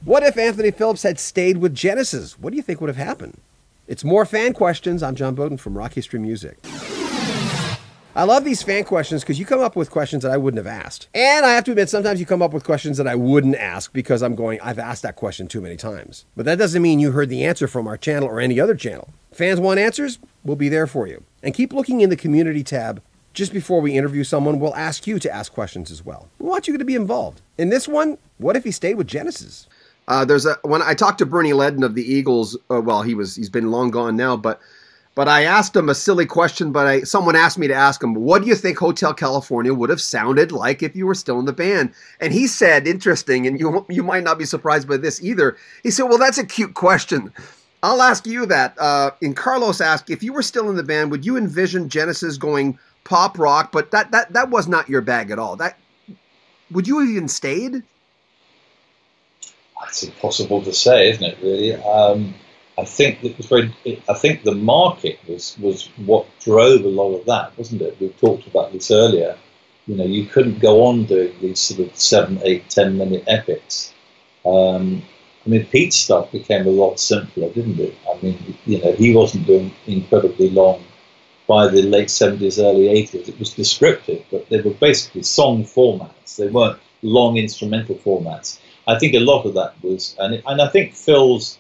What if Anthony Phillips had stayed with Genesis? What do you think would have happened? It's more fan questions. I'm John Beaudin from Rock History Music. I love these fan questions because you come up with questions that I wouldn't have asked. And I have to admit, sometimes you come up with questions that I wouldn't ask because I've asked that question too many times. But that doesn't mean you heard the answer from our channel or any other channel. Fans want answers? We'll be there for you. And keep looking in the community tab. Just before we interview someone, we'll ask you to ask questions as well. We want you to be involved. In this one, what if he stayed with Genesis? When I talked to Bernie Ledden of the Eagles, he's been long gone now, but I asked him a silly question, someone asked me to ask him, what do you think Hotel California would have sounded like if you were still in the band? And he said, interesting, and you might not be surprised by this either. He said, well, that's a cute question. I'll ask you that. And Carlos asked, if you were still in the band, would you envision Genesis going pop rock? But that was not your bag at all. Would you have even stayed? It's impossible to say, isn't it? Really, I think I think the market was what drove a lot of that, wasn't it? We talked about this earlier. You know, you couldn't go on doing these sort of 7, 8, 10-minute epics. I mean, Pete's stuff became a lot simpler, didn't it? I mean, you know, he wasn't doing incredibly long. By the late 70s, early 80s, it was descriptive, but they were basically song formats. They weren't long instrumental formats. I think a lot of that was, and I think Phil's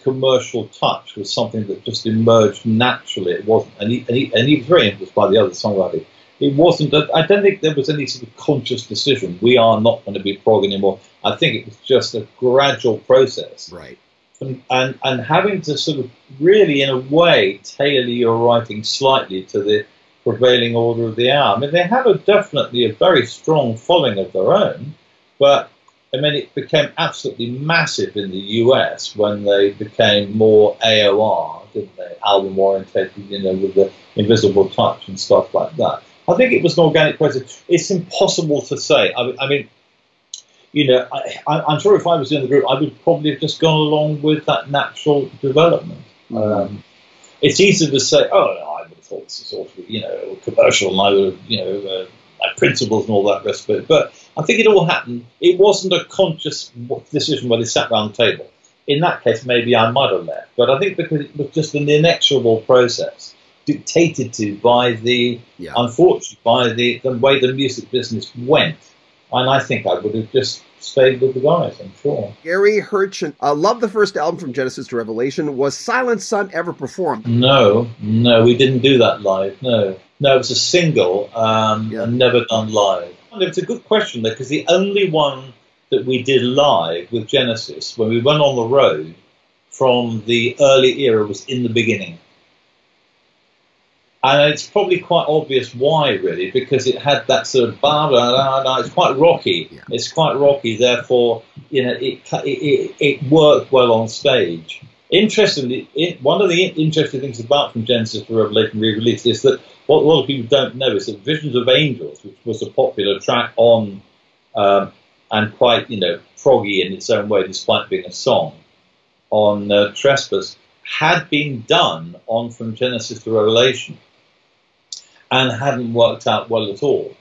commercial touch was something that just emerged naturally. It wasn't, and he was very influenced by the other songwriting. It wasn't. I don't think there was any sort of conscious decision. We are not going to be prog anymore. I think it was just a gradual process, right? And having to sort of really, in a way, tailor your writing slightly to the prevailing order of the hour. I mean, they have definitely a very strong following of their own, but I mean, it became absolutely massive in the US when they became more AOR, didn't they? Album orientated, you know, with the invisible touch and stuff like that. I think it was an organic process. It's impossible to say. I mean, you know, I'm sure if I was in the group, I would probably have just gone along with that natural development. It's easy to say, oh, no, I would have thought this is sort of, you know, commercial, and I would have, you know, my principles and all that rest of it. But I think it all happened. It wasn't a conscious decision when they sat around the table. In that case, maybe I might have left. But I think because it was just an inexorable process, dictated to by unfortunately, by the way the music business went. And I think I would have just stayed with the guys, I'm sure. Gary Hirsch, loved the first album from Genesis to Revelation. Was Silent Sun ever performed? No, we didn't do that live, no. No, it was a single, and never done live. And it's a good question, though, because the only one that we did live with Genesis, when we went on the road from the early era, was In the Beginning. And it's probably quite obvious why, really, because it had that sort of it's quite rocky. Yeah. It's quite rocky, therefore, you know, it worked well on stage. Interestingly, one of the interesting things about From Genesis to Revelation re-release is that what a lot of people don't know is that Visions of Angels, which was a popular track on, and quite, you know, proggy in its own way, despite being a song, on Trespass, had been done on From Genesis to Revelation, and hadn't worked out well at all.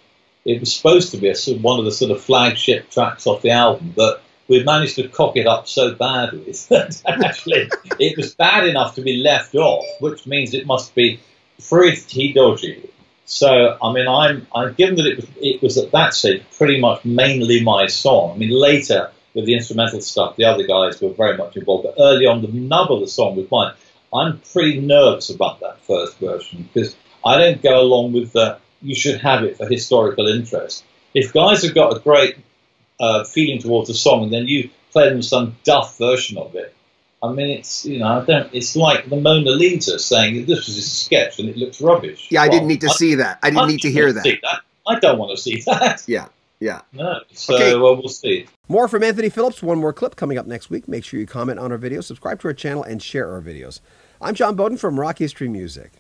It was supposed to be one of the sort of flagship tracks off the album, but we managed to cock it up so badly that actually it was bad enough to be left off, which means it must be pretty dodgy. So, I mean, I'm given that it was at that stage pretty much mainly my song. I mean, later with the instrumental stuff, the other guys were very much involved, but early on, the nub of the song was mine. I'm pretty nervous about that first version because I don't go along with the you should have it for historical interest. If guys have got a great feeling towards a song and then you play them some duff version of it, I mean, it's, you know, it's like the Mona Lisa saying this was a sketch and it looks rubbish. Yeah, I didn't need to see that. I didn't need to hear that. I don't want to see that. Yeah. No, so okay. We'll see. More from Anthony Phillips. One more clip coming up next week. Make sure you comment on our video, subscribe to our channel, and share our videos. I'm John Beaudin from Rock History Music.